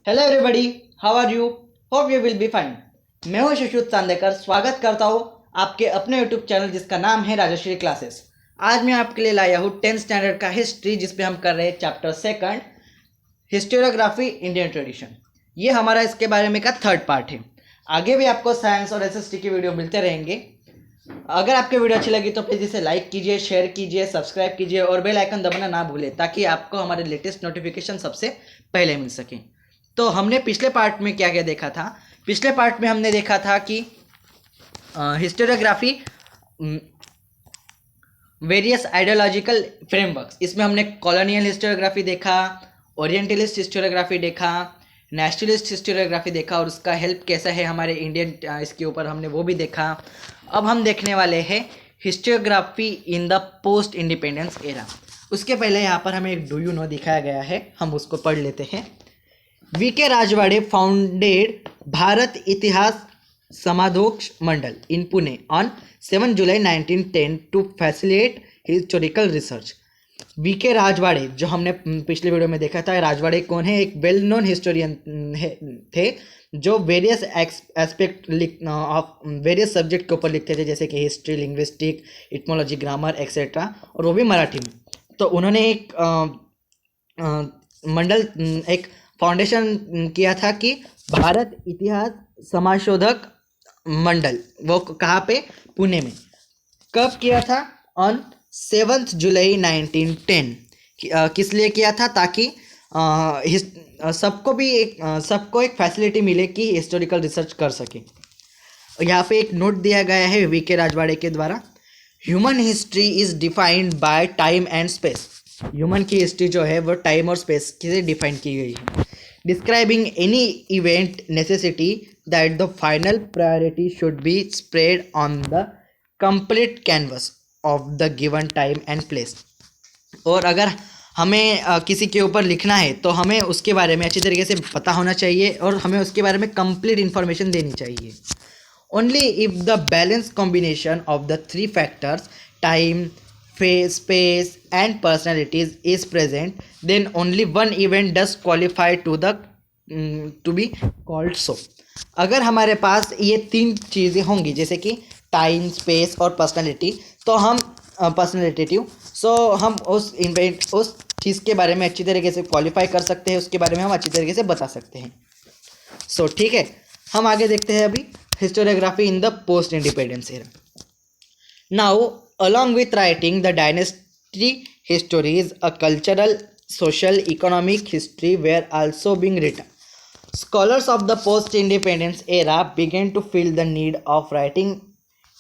Hello everybody, how are you? Hope you will be fine. मैं हूं सुश्रुत चांदेकर, स्वागत करता हूं आपके अपने यूट्यूब चैनल जिसका नाम है राजश्री क्लासेस। आज मैं आपके लिए लाया हूं 10th स्टैंडर्ड का हिस्ट्री, जिसपे हम कर रहे हैं chapter second, historiography Indian tradition. ये हमारा इसके बारे में का थर्ड पार्ट है। आगे भी आपको साइंस और एसएसटी की वीडियो मिलते रहेंगे। अगर आपकी वीडियो अच्छी लगी तो प्लीज़ इसे लाइक कीजिए, शेयर कीजिए, सब्सक्राइब कीजिए और बेल आइकन दबाना ना भूलें, ताकि आपको हमारे लेटेस्ट नोटिफिकेशन सबसे पहले मिल सके। तो हमने पिछले पार्ट में क्या क्या देखा था? पिछले पार्ट में हमने देखा था कि हिस्टोरियोग्राफी, वेरियस आइडियोलॉजिकल फ्रेमवर्क्स। इसमें हमने कॉलोनियल हिस्टोरियोग्राफी देखा, ओरिएंटलिस्ट हिस्टोरियोग्राफी देखा, नेशनलिस्ट हिस्टोरियोग्राफी देखा और उसका हेल्प कैसा है हमारे इंडियन इसके ऊपर, हमने वो भी देखा। अब हम देखने वाले हैं historiography in the post independence era. उसके पहले यहाँ पर हमें एक डू यू नो दिखाया गया है, हम उसको पढ़ लेते हैं। वीके राजवाड़े फाउंडेड भारत इतिहास समाधोक्ष मंडल in Pune on 7 July 1910 to facilitate historical research। VK Rajwade, जो हमने पिछले वीडियो में देखा था, राजवाड़े कौन है? एक वेल नोन हिस्टोरियन थे जो various aspect of various subject के ऊपर लिखते थे, जैसे कि हिस्ट्री, लिंग्विस्टिक, इटमोलॉजी, ग्रामर एक्सेट्रा, और वो भी मराठी में। तो उन्होंने एक मंडल, एक फाउंडेशन किया था कि भारत इतिहास समाशोधक मंडल। वो कहाँ पे? पुणे में। कब किया था? ऑन 7 जुलाई 1910। किस लिए किया था? ताकि सबको एक फैसिलिटी मिले कि हिस्टोरिकल रिसर्च कर सके। यहाँ पे एक नोट दिया गया है वीके राजवाड़े के द्वारा। Human history is defined by time and space. Human की हिस्ट्री जो है वो टाइम और स्पेस से डिफाइन की गई है। Describing any event necessity that the final priority should be spread on the complete canvas of the given time and place. और अगर हमें किसी के ऊपर लिखना है तो हमें उसके बारे में अच्छी तरीके से पता होना चाहिए और हमें उसके बारे में कंप्लीट इन्फॉर्मेशन देनी चाहिए। Only if the balanced combination of the three factors, time, space and personalities is present, then only one event does qualify to be called so। अगर हमारे पास ये तीन चीज़ें होंगी, जैसे कि टाइम, स्पेस और पर्सनालिटी, तो हम हम उस चीज़ के बारे में अच्छी तरीके से क्वालिफाई कर सकते हैं, उसके बारे में हम अच्छी तरीके से बता सकते हैं। ठीक है, हम आगे देखते हैं अभी historiography in the post independence era। Now, along with writing the dynasty histories, a cultural, social, economic history were also being written। Scholars of the post independence era began to feel the need of writing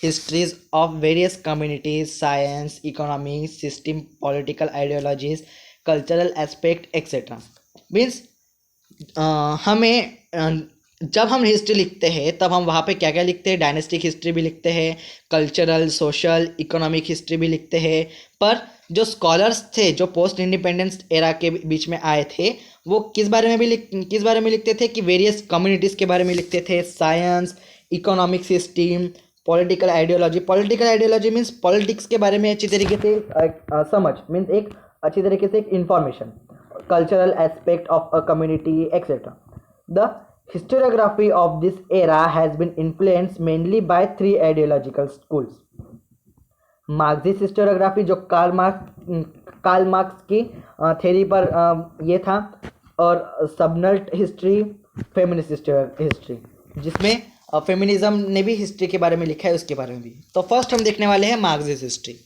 histories of various communities, science, economy, system, political ideologies, cultural aspect etc। Means हमें जब हम history लिखते हैं तब हम वहाँ पे क्या क्या लिखते हैं? डायनेस्टिक हिस्ट्री भी लिखते हैं, कल्चरल, सोशल, इकोनॉमिक हिस्ट्री भी लिखते हैं। पर जो स्कॉलर्स थे जो पोस्ट इंडिपेंडेंस एरा के बीच में आए थे, वो किस बारे में लिखते थे? कि वेरियस कम्युनिटीज़ के बारे में लिखते थे, science, economic system, political ideology means politics के बारे में अच्छी तरीके से समझ, मीन्स एक अच्छी तरीके से एक information, cultural aspect of a community etc। The historiography of this era has been influenced mainly by three ideological schools। Marxist historiography, जो कार्ल मार्क्स की थ्योरी पर ये था, और सबनल्ट हिस्ट्री, फेमिनिस्ट हिस्ट्री, जिसमें फेमिनिज्म ने भी हिस्ट्री के बारे में लिखा है, उसके बारे में भी। तो फर्स्ट हम देखने वाले हैं Marxist history.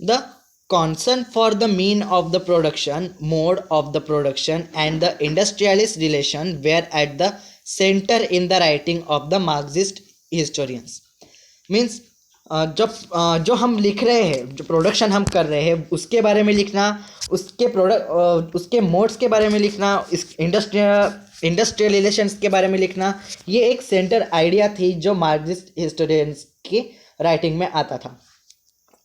The concern for the mean of the production, mode of the production and the industrialist relation were at the center in the writing of the Marxist historians। Means जो हम लिख रहे हैं, जो प्रोडक्शन हम कर रहे हैं उसके बारे में लिखना, उसके मोड्स के बारे में लिखना, इस इंडस्ट्रियल रिलेशंस के बारे में लिखना, ये एक सेंटर आइडिया थी जो मार्क्सिस्ट हिस्टोरियंस की राइटिंग में आता था।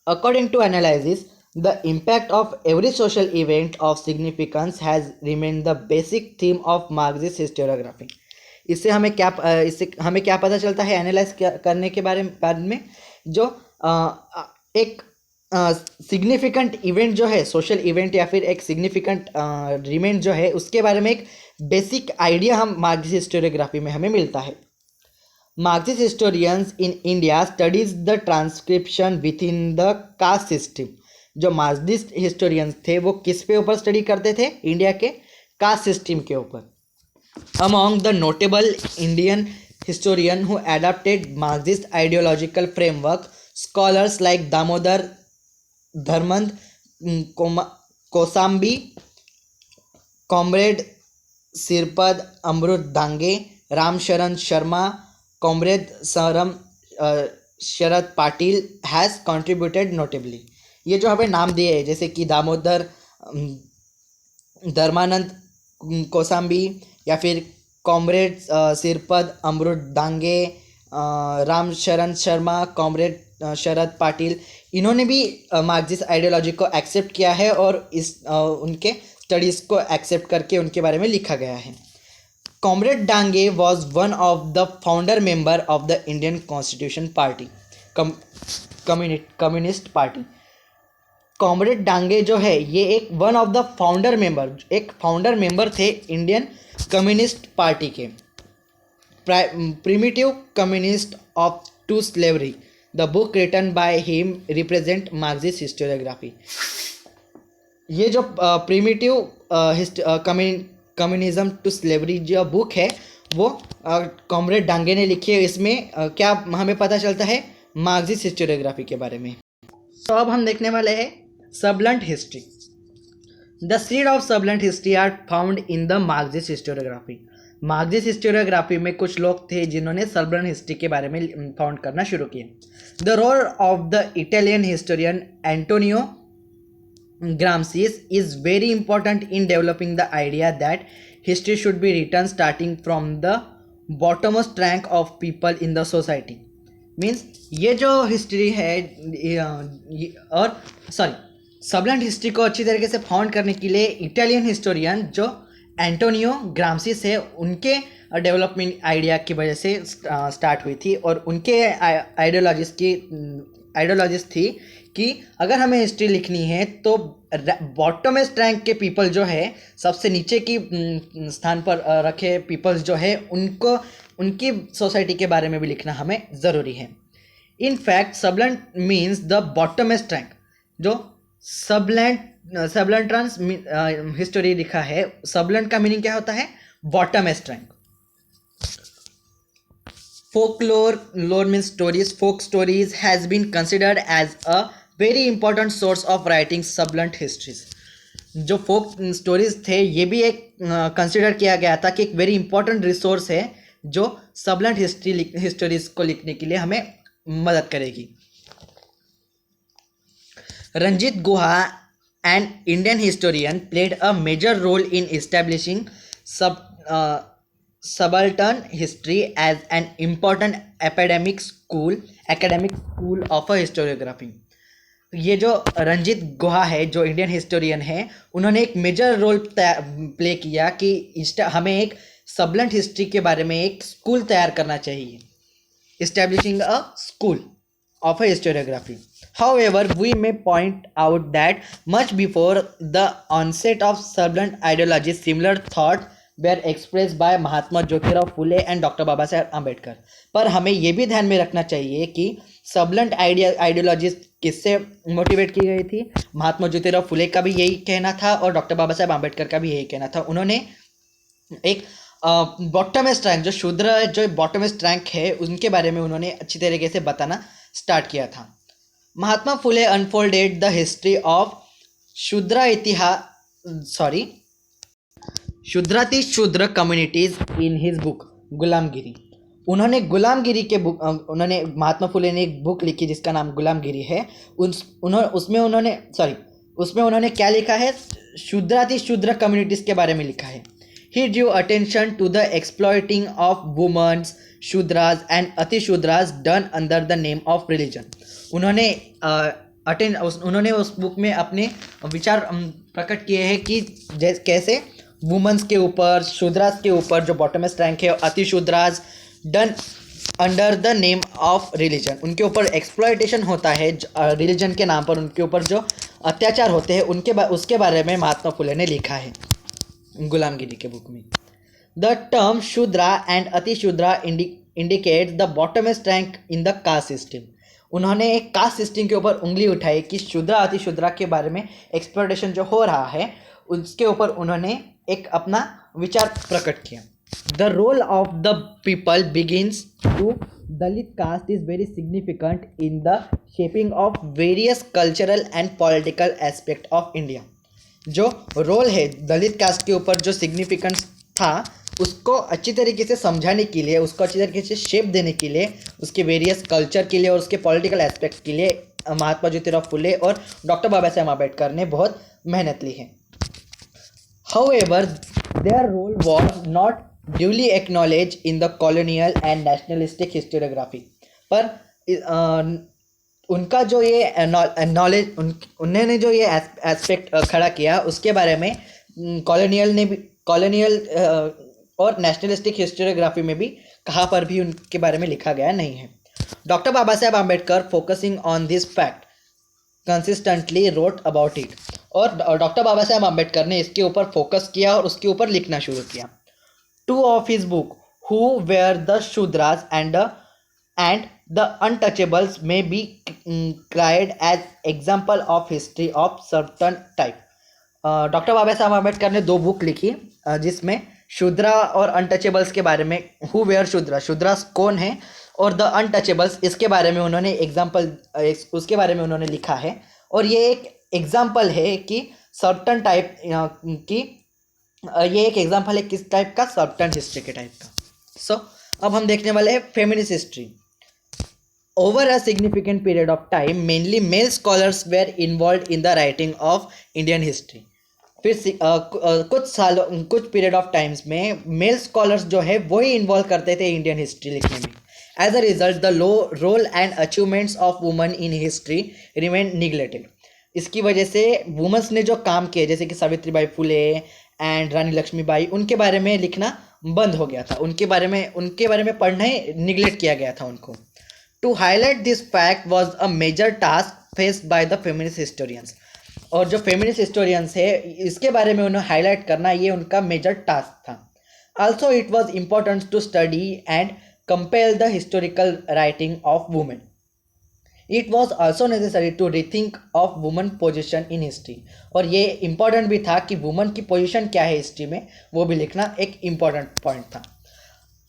According to analysis, the impact of every social event of significance has remained the basic theme of Marxist historiography। इससे हमें क्या पता चलता है एनालाइज करने के बाद में? जो एक सिग्निफिकेंट इवेंट जो है, सोशल इवेंट या फिर एक सिग्निफिकेंट इवेंट जो है, उसके बारे में एक बेसिक आइडिया हम मार्क्सिस्ट हिस्टोरियोग्राफी में हमें मिलता है. Marxist historians in India studies the transcription with in the caste system. जो मार्क्सिस्ट हिस्टोरियंस थे वो किस पे ऊपर स्टडी करते थे? इंडिया के कास्ट सिस्टम के ऊपर. Among the notable Indian historian who adapted Marxist ideological framework, scholars like Damodar Dharmand Kosambi, Comrade Sirpad Amrut Dange, Ram Sharan Sharma, Comrade Saram Sharad Patil has contributed notably. ये जो हमें नाम दिए हैं जैसे कि दामोदर धर्मानंद कोसाम्बी या फिर कॉमरेड सिरपद अमरुद दांगे, राम शरण शर्मा, कॉमरेड शरद पाटिल, इन्होंने भी मार्क्सिस्ट आइडियोलॉजी को एक्सेप्ट किया है और इस उनके स्टडीज़ को एक्सेप्ट करके उनके बारे में लिखा गया है. Comrade Dange was one of the founder member of the Indian constitution party, communist party. Comrade Dange जो है ये एक one of the founder member, एक फाउंडर मेंबर थे इंडियन कम्युनिस्ट पार्टी के. Primitive communist of to slavery, the book written by him represent Marxist historiography. ये जो primitive communism to slavery जो बुक है वो कॉमरेड डांगे ने लिखी है. इसमें क्या हमें पता चलता है? मार्क्सिस्ट हिस्टोरियोग्राफी के बारे में. तो अब हम देखने वाले हैं subaltern history. The seed of subaltern history are found in the Marxist historiography. Marxist historiography में कुछ लोग थे जिन्होंने सबलेंट हिस्ट्री के बारे में फाउंड करना शुरू किया. The role of the Italian historian Antonio Gramsci's is very important in developing the idea that history should be written starting from the bottommost rank of people in the society. Means ये जो history है और सबलेंट history को अच्छी तरीके से found करने के लिए इटालियन हिस्टोरियन जो एंटोनियो ग्राम्सीस है उनके डेवलपमेंट आइडिया की वजह से स्टार्ट हुई थी. और उनके आइडियोलॉजिस थी कि अगर हमें हिस्ट्री लिखनी है तो बॉटमोस्ट रैंक के पीपल जो है, सबसे नीचे की स्थान पर रखे पीपल्स जो है, उनको उनकी सोसाइटी के बारे में भी लिखना हमें ज़रूरी है. In fact subaltern means the bottommost rank. जो सबलेंट ट्रांस हिस्टोरी लिखा है, सबलेंट का मीनिंग क्या होता है? बॉटमोस्ट rank. Folklore means stories. Folk stories has been considered as a very important source of writing subsequent histories. जो फोक स्टोरीज थे ये भी एक कंसिडर किया गया था कि एक वेरी इंपॉर्टेंट रिसोर्स है जो सबलेंट हिस्टोरीज को लिखने के लिए हमें मदद करेगी. रंजीत गुहा, an Indian historian, played a major role in establishing subaltern history as an important academic school of a historiography. ये जो रंजीत गुहा है, जो इंडियन हिस्टोरियन है, उन्होंने एक मेजर रोल प्ले किया कि हमें एक सबलेंट हिस्ट्री के बारे में एक स्कूल तैयार करना चाहिए. Establishing a school of a historiography. However, we may point out that much before the onset of subsequent ideology, similar thought were expressed by Mahatma Jyotirao Phule and doctor Baba Saheb Ambedkar. पर हमें ये भी ध्यान में रखना चाहिए कि सबलेंट आइडियोलॉजी किससे मोटिवेट की गई थी? महात्मा ज्योतिराव फुले का भी यही कहना था और डॉक्टर बाबा साहेब आम्बेडकर का भी यही कहना था. उन्होंने एक बॉटमोस्ट रैंक, जो शूद्र जो बॉटमोस्ट रैंक है, उनके बारे में उन्होंने अच्छी तरीके से बताना स्टार्ट किया था. Mahatma Phule unfolded the history of शुद्राति शूद्र कम्युनिटीज इन हिज बुक गुलामगिरी. उन्होंने गुलामगिरी के बुक महात्मा फुले ने एक बुक लिखी जिसका नाम गुलामगिरी है. उसमें उन्होंने क्या लिखा है? शुद्राति शूद्र कम्युनिटीज के बारे में लिखा है. He drew attention to the exploiting of women, Shudras and अतिशूद्रास done under the name of religion. उन्होंने उस बुक में अपने विचार प्रकट किए हैं कि कैसे वुमेन्स के ऊपर, शूद्रास के ऊपर, जो बॉटमोस्ट रैंक है, Atishudras done under the name of religion, उनके ऊपर एक्सप्लॉयटेशन होता है रिलीजन के नाम पर, उनके ऊपर जो अत्याचार होते हैं उसके बारे में महात्मा फुले ने लिखा है गुलामगिरी के बुक में। The term Shudra and Atishudra indicate the bottommost rank in the caste system. उन्होंने एक कास्ट सिस्टम के ऊपर उंगली उठाई कि शूद्रा अतिशूद्रा के बारे में एक्सप्लॉयटेशन जो हो रहा है उसके ऊपर उन्होंने एक अपना विचार प्रकट किया। The role of the people begins to Dalit caste is very significant in the shaping of various cultural and political aspect of India. जो रोल है दलित कास्ट के ऊपर जो सिग्निफिकेंस था उसको अच्छी तरीके से समझाने के लिए, उसको अच्छी तरीके से शेप देने के लिए, उसके वेरियस कल्चर के लिए और उसके पॉलिटिकल एस्पेक्ट के लिए महात्मा ज्योतिराव फुले और डॉक्टर बाबा साहेब आम्बेडकर ने बहुत मेहनत ली है। However, their role was not duly acknowledged in the colonial and nationalistic historiography। पर उनका जो ये नॉलेज उन्होंने जो ये एस्पेक्ट खड़ा किया उसके बारे में कॉलोनियल और नेशनलिस्टिक हिस्टोरियोग्राफी में भी कहाँ पर भी उनके बारे में लिखा गया नहीं है। Doctor Baba Saheb Ambedkar focusing on this fact consistently wrote about it, और डॉक्टर बाबा साहेब आम्बेडकर ने इसके ऊपर फोकस किया और उसके ऊपर लिखना शुरू किया। Two of his book who were the Shudras and the untouchables may be cried as example of history of certain type. Doctor Baba Saheb Ambedkar ने 2 बुक लिखी जिसमें शूद्रा और अनटचेबल्स के बारे में, हु वेयर शूद्रास कौन है और द अनटचेबल्स इसके बारे में उन्होंने एग्जाम्पल उसके बारे में उन्होंने लिखा है। और ये एक एग्जाम्पल है कि सर्टन टाइप की ये एक एग्जाम्पल है किस टाइप का, सर्टन हिस्ट्री के टाइप का। सो अब हम देखने वाले हैं feminist history. Over a significant period of time mainly male scholars were involve in the writing of Indian history. फिर कुछ पीरियड ऑफ टाइम्स में मेल स्कॉलर्स जो है वही इन्वॉल्व करते थे इंडियन हिस्ट्री लिखने में। As a result the role and achievements of women in history remain neglected. इसकी वजह से वुमेन्स ने जो काम किए जैसे कि सावित्रीबाई फुले एंड रानी लक्ष्मीबाई, उनके बारे में लिखना बंद हो गया था, उनके बारे में पढ़ना ही निगलेक्ट किया गया था उनको। To highlight this fact was a major task faced by the feminist historians. और जो फेमिनिस्ट हिस्टोरियंस है इसके बारे में उन्हें हाईलाइट करना ये उनका मेजर टास्क था। Also it was important to study and compare the historical writing of women. It was also necessary to rethink of woman position in history. और ये इम्पॉर्टेंट भी था कि वुमन की पोजिशन क्या है हिस्ट्री में, वो भी लिखना एक इम्पॉर्टेंट पॉइंट था।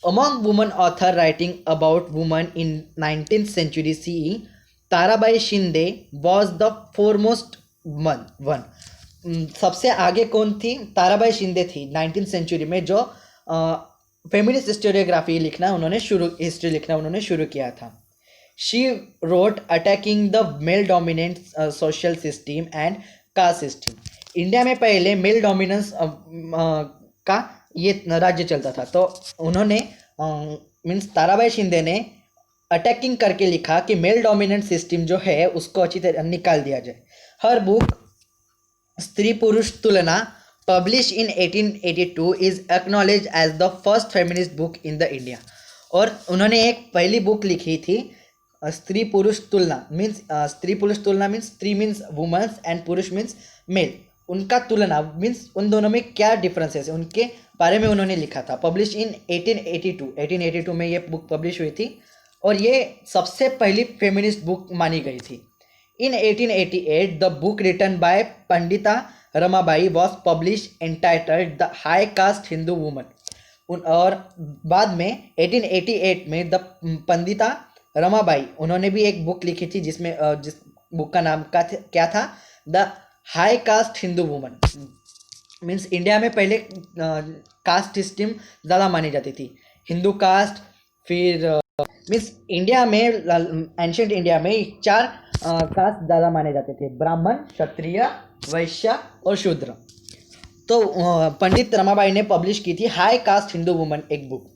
Among woman author writing about woman in 19th century CE, Tarabai Shinde was the foremost one. सबसे आगे कौन थी? ताराबाई शिंदे थी 19th century में, जो फेमिनिस्ट हिस्टोरियोग्राफी लिखना उन्होंने शुरू किया था। She wrote attacking the male dominant social system and caste system। India में पहले मेल डोमिनेंस का ये राज्य चलता था, तो उन्होंने मीन्स ताराबाई शिंदे ने अटैकिंग करके लिखा कि मेल डोमिनेंट सिस्टम जो है उसको अच्छी तरह निकाल दिया जाए। हर book Stri Purush Tulana publish in 1882 is acknowledge as the first feminist book in the India. और उन्होंने एक पहली बुक लिखी थी स्त्री पुरुष तुलना मीन्स स्त्री मीन्स वुमेन्स एंड पुरुष मीन्स मेल, उनका तुलना मीन्स उन दोनों में क्या डिफरेंसेस है उनके बारे में उन्होंने लिखा था। पब्लिश इन 1882 में ये बुक पब्लिश हुई थी और ये सबसे पहली फेमिनिस्ट बुक मानी गई थी। इन 1888 the book written bye Pandita Ramabai was publish entitled the high cast Hindu woman. और बाद में 1888 में द पंडिता रमाबाई उन्होंने भी एक बुक लिखी थी जिसमें जिस बुक का नाम क्या था, the high cast Hindu woman. Means India में पहले कास्ट सिस्टम ज़्यादा मानी जाती थी, हिंदू कास्ट, फिर मीन्स इंडिया में एंशियंट इंडिया में 4 कास्ट ज़्यादा माने जाते थे, ब्राह्मण, क्षत्रिय, वैश्य और शूद्र। तो पंडित रमाबाई ने पब्लिश की थी हाई कास्ट हिंदू वुमन एक book.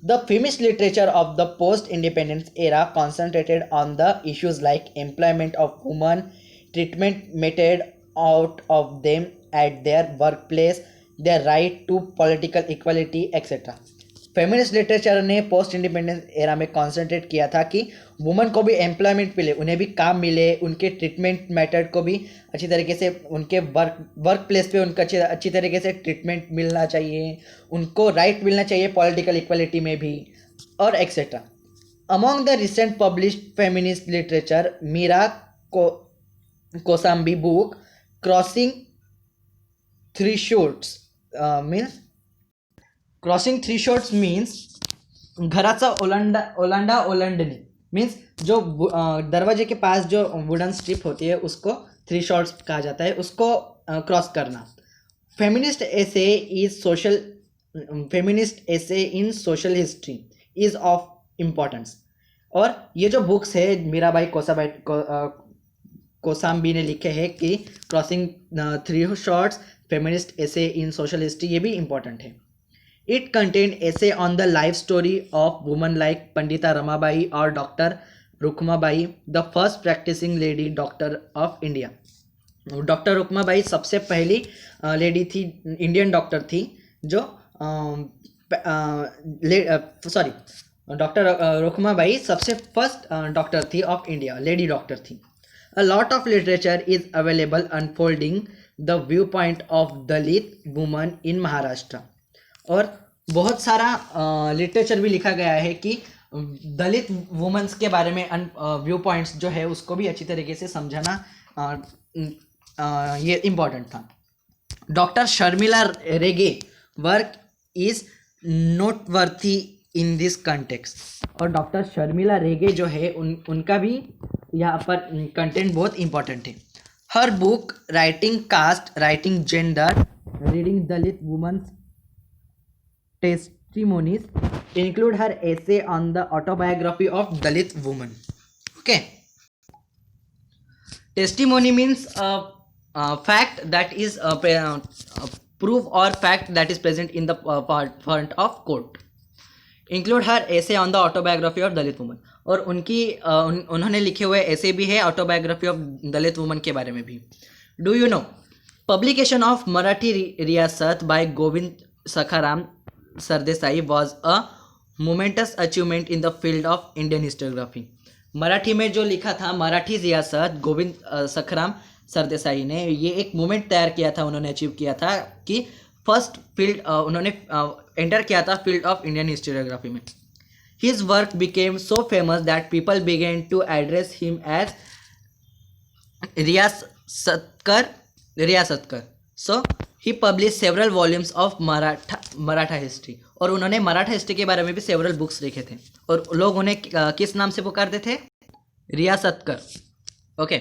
The feminist literature of the post-independence era concentrated on the issues like employment of women, treatment meted out of them at their workplace, their right to political equality, etc. Feminist literature ने post independence era में concentrate किया था कि women को भी employment मिले, उन्हें भी काम मिले, उनके ट्रीटमेंट मेथड को भी अच्छी तरीके से, उनके वर्क प्लेस पे उनका अच्छी तरीके से ट्रीटमेंट मिलना चाहिए, उनको राइट मिलना चाहिए पॉलिटिकल इक्वलिटी में भी, और etcetera. Among the recent published feminist literature, Meera Kosambi book crossing thresholds means Gharacha Olandani means जो दरवाजे के पास जो वुडन स्ट्रिप होती है उसको थ्रेशोल्ड्स कहा जाता है, उसको क्रॉस करना. Feminist essay in social history is of importance. और ये जो बुक्स है मीराबाई कोसाम्बी ने लिखे हैं कि क्रॉसिंग थ्रेशोल्ड्स, फेमिनिस्ट एसे इन सोशल हिस्ट्री, ये भी इम्पोर्टेंट है. It contained essay on the life story of women like Pandita Ramabai or Dr. Rukmabai, the first practicing lady doctor of India. Doctor Rukmabai सबसे पहली लेडी थी, इंडियन डॉक्टर थी जो doctor Rukmabai सबसे first doctor थी ऑफ इंडिया, लेडी डॉक्टर थी. A lot of literature is available unfolding the viewpoint of Dalit women in Maharashtra. और बहुत सारा लिटरेचर भी लिखा गया है कि दलित वुमेन्स के बारे में व्यू पॉइंट्स जो है उसको भी अच्छी तरीके से समझाना ये इम्पोर्टेंट था. Doctor Sharmila Rege work is noteworthy in this context. और डॉक्टर शर्मिला रेगे जो है उनका भी यहाँ पर कंटेंट बहुत इम्पोर्टेंट है. Her book writing caste, writing gender, reading Dalit women's testimonies include her essay on the autobiography of Dalit woman. Okay. Testimony means fact that is proof or fact that is present in the front of court. Include her essay on the autobiography of Dalit woman. और उनकी उन्होंने लिखे हुए ऐसे भी है autobiography of Dalit woman के बारे में भी. Do you know publication of Marathi Riyasat by Govind Sakharam Sardesai was a momentous achievement in the field of Indian historiography. Marathi में जो लिखा था मराठी रियासत गोविंद सखराम सरदेसाई ने, ये एक मूवमेंट तैयार किया था, उन्होंने अचीव किया था कि फर्स्ट फील्ड उन्होंने एंटर किया था फील्ड ऑफ इंडियन हिस्टोरियोग्राफी में. His work became so famous that people began to address him as Riyasatkar. So he publish several volumes of Maratha history. और उन्होंने मराठा हिस्ट्री के बारे में भी सेवरल बुक्स लिखे थे और लोग उन्हें किस नाम से पुकारते थे? Riyasatkar. Okay.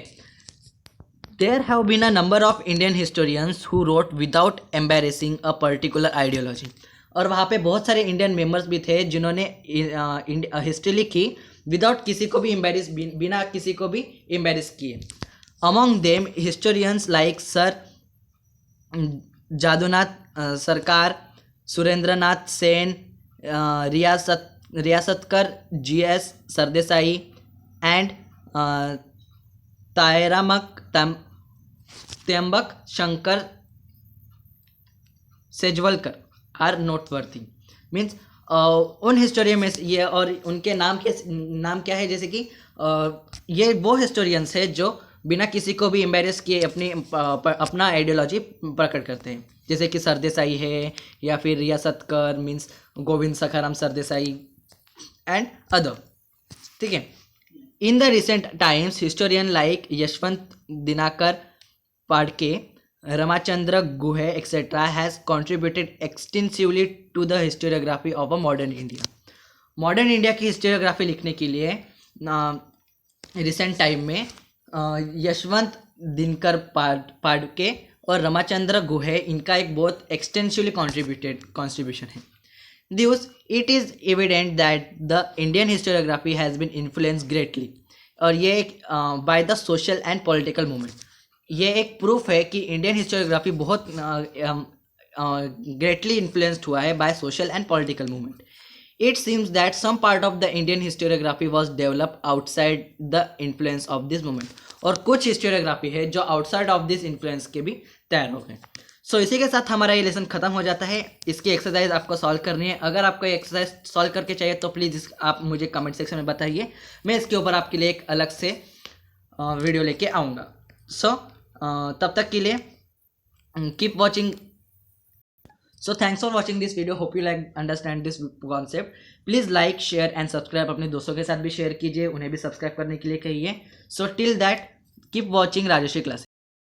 There have been a number of Indian historians who wrote without embracing a particular ideology. और वहाँ पे बहुत सारे इंडियन मेंबर्स भी थे जिन्होंने हिस्ट्री लिखी विदाउट किसी को भी बिना किसी को भी एम्बेरेस किए. Among them historians like sir Jadunath Sarkar, Surendranath Sen, Riyasatkar, GS Sardesai and Tryambak Shankar Sejwalkar are noteworthy. Means उन हिस्टोरियन में ये, और उनके नाम क्या है, जैसे कि ये वो हिस्टोरियंस है जो बिना किसी को भी एम्बेरेस किए अपना आइडियोलॉजी प्रकट करते हैं, जैसे कि सरदेसाई है या फिर Riyasatkar means Govind Sakharam Sardesai and other. ठीक है. In the recent times historian like Yashwant Dinkar Phadke, Ramachandra Guha etcetera has contributed extensively to the historiography of a modern India. Modern India की हिस्टोरियोग्राफी लिखने के लिए रिसेंट टाइम में यशवंत दिनकर पाडके और रमाचंद्र गुहे, इनका एक बहुत एक्सटेंसिवली कॉन्ट्रीब्यूशन है. Thus, it is evident that the Indian historiography has been influenced greatly. और ये एक by the social and political movement. ये एक प्रूफ है कि इंडियन हिस्टोरियोग्राफी बहुत greatly influenced हुआ है by social and political movement. It seems that some part of the Indian historiography was developed outside the influence of this movement. और कुछ historiography है जो आउटसाइड ऑफ दिस इन्फ्लुएंस के भी तैयार हो गए. सो इसी के साथ हमारा ये लेसन खत्म हो जाता है। इसकी एक्सरसाइज आपको सॉल्व करनी है। अगर आपको ये एक्सरसाइज सॉल्व करके चाहिए तो प्लीज़ आप मुझे कमेंट सेक्शन में बताइए, मैं इसके ऊपर आपके लिए एक अलग से वीडियो लेके आऊँगा। सो तब तक के लिए keep watching. So thanks for watching this video. Hope you like understand this concept. Please like, share and subscribe. अपने दोस्तों के साथ भी शेयर कीजिए, उन्हें भी सब्सक्राइब करने के लिए कहिए. So till that, keep watching Rajeshri Classes.